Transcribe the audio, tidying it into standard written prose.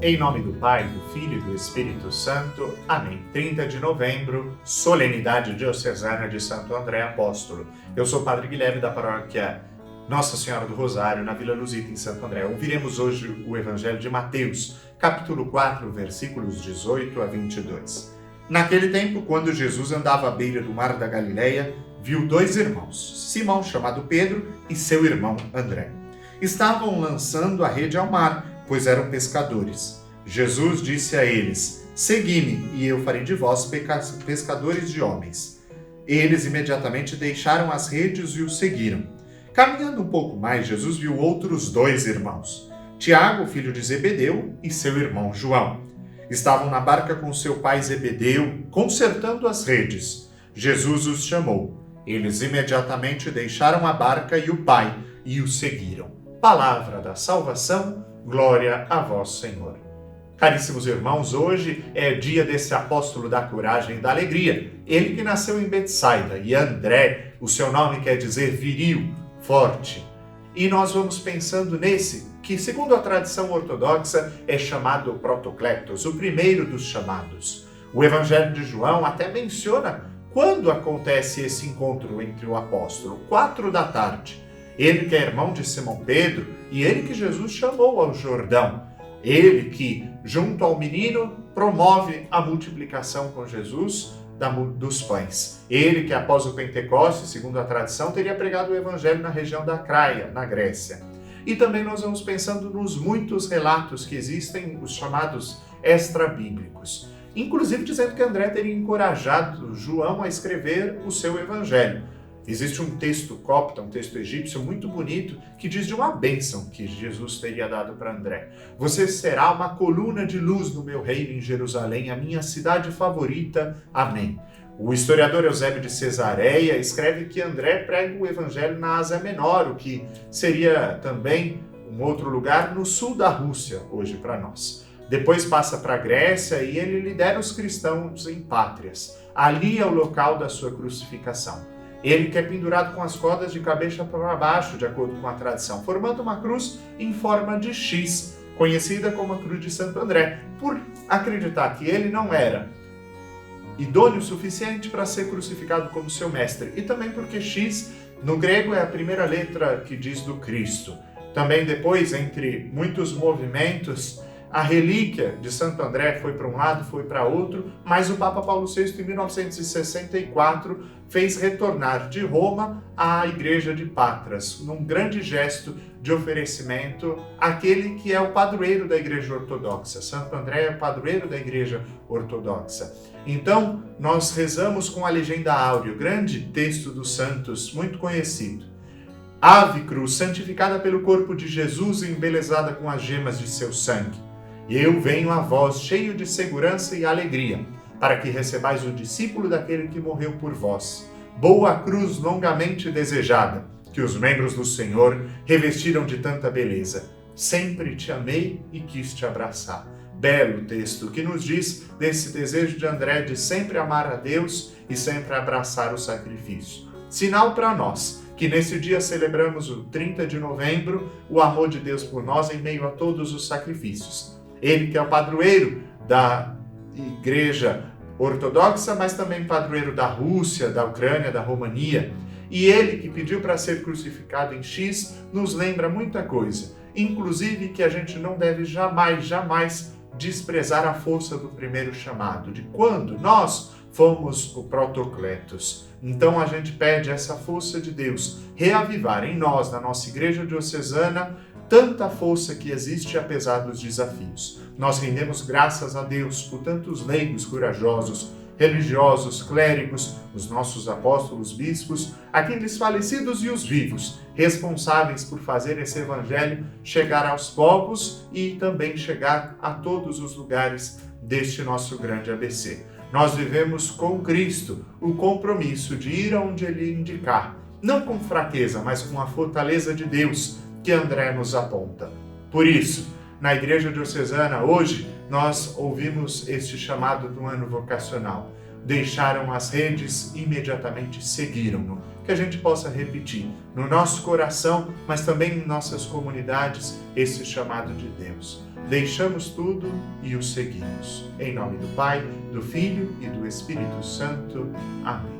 Em nome do Pai, do Filho e do Espírito Santo. Amém. 30 de novembro, solenidade diocesana de Santo André Apóstolo. Eu sou o Padre Guilherme da paróquia Nossa Senhora do Rosário, na Vila Luzita, em Santo André. Ouviremos hoje o Evangelho de Mateus, capítulo 4, versículos 18 a 22. Naquele tempo, quando Jesus andava à beira do mar da Galileia, viu dois irmãos, Simão, chamado Pedro, e seu irmão André. Estavam lançando a rede ao mar, pois eram pescadores. Jesus disse a eles: "Segui-me, e eu farei de vós pescadores de homens." Eles imediatamente deixaram as redes e o seguiram. Caminhando um pouco mais, Jesus viu outros dois irmãos, Tiago, filho de Zebedeu, e seu irmão João. Estavam na barca com seu pai Zebedeu, consertando as redes. Jesus os chamou. Eles imediatamente deixaram a barca e o pai e o seguiram. Palavra da salvação. Glória a vós, Senhor. Caríssimos irmãos, hoje é dia desse apóstolo da coragem e da alegria. Ele que nasceu em Betsaida, e André, o seu nome quer dizer viril, forte. E nós vamos pensando nesse, que segundo a tradição ortodoxa é chamado Protocletos, o primeiro dos chamados. O Evangelho de João até menciona quando acontece esse encontro entre o apóstolo, 4 da tarde. Ele que é irmão de Simão Pedro e ele que Jesus chamou ao Jordão. Ele que, junto ao menino, promove a multiplicação com Jesus dos pães. Ele que, após o Pentecostes, segundo a tradição, teria pregado o Evangelho na região da Craia, na Grécia. E também nós vamos pensando nos muitos relatos que existem, os chamados extra-bíblicos. Inclusive dizendo que André teria encorajado João a escrever o seu Evangelho. Existe um texto copta, um texto egípcio muito bonito, que diz de uma bênção que Jesus teria dado para André. Você será uma coluna de luz no meu reino em Jerusalém, a minha cidade favorita. Amém. O historiador Eusébio de Cesareia escreve que André prega o evangelho na Ásia Menor, o que seria também um outro lugar no sul da Rússia, hoje para nós. Depois passa para a Grécia e ele lidera os cristãos em Pátrias. Ali é o local da sua crucificação. Ele que é pendurado com as cordas de cabeça para baixo, de acordo com a tradição, formando uma cruz em forma de X, conhecida como a Cruz de Santo André, por acreditar que ele não era idôneo o suficiente para ser crucificado como seu mestre, e também porque X, no grego, é a primeira letra que diz do Cristo. Também depois, entre muitos movimentos, a relíquia de Santo André foi para um lado, foi para outro, mas o Papa Paulo VI, em 1964, fez retornar de Roma à Igreja de Patras, num grande gesto de oferecimento àquele que é o padroeiro da Igreja Ortodoxa. Santo André é o padroeiro da Igreja Ortodoxa. Então, nós rezamos com a Legenda Áurea, grande texto dos santos, muito conhecido. Ave cruz, santificada pelo corpo de Jesus e embelezada com as gemas de seu sangue. Eu venho a vós, cheio de segurança e alegria, para que recebais o discípulo daquele que morreu por vós. Boa cruz longamente desejada, que os membros do Senhor revestiram de tanta beleza. Sempre te amei e quis te abraçar. Belo texto que nos diz desse desejo de André de sempre amar a Deus e sempre abraçar o sacrifício. Sinal para nós, que nesse dia celebramos o 30 de novembro, o amor de Deus por nós em meio a todos os sacrifícios. Ele que é o padroeiro da Igreja Ortodoxa, mas também padroeiro da Rússia, da Ucrânia, da Romania. E ele que pediu para ser crucificado em X, nos lembra muita coisa. Inclusive que a gente não deve jamais desprezar a força do primeiro chamado, de quando nós fomos o Protocletos. Então a gente pede essa força de Deus reavivar em nós, na nossa Igreja Diocesana, tanta força que existe apesar dos desafios. Nós rendemos graças a Deus por tantos leigos corajosos, religiosos, clérigos, os nossos apóstolos, bispos, aqueles falecidos e os vivos, responsáveis por fazer esse evangelho chegar aos povos e também chegar a todos os lugares deste nosso grande ABC. Nós vivemos com Cristo o compromisso de ir aonde Ele indicar, não com fraqueza, mas com a fortaleza de Deus, que André nos aponta. Por isso, na Igreja Diocesana, hoje, nós ouvimos este chamado do ano vocacional. deixaram as redes e imediatamente seguiram-no. Que a gente possa repetir no nosso coração, mas também em nossas comunidades, esse chamado de Deus. Deixamos tudo e o seguimos. Em nome do Pai, do Filho e do Espírito Santo. Amém.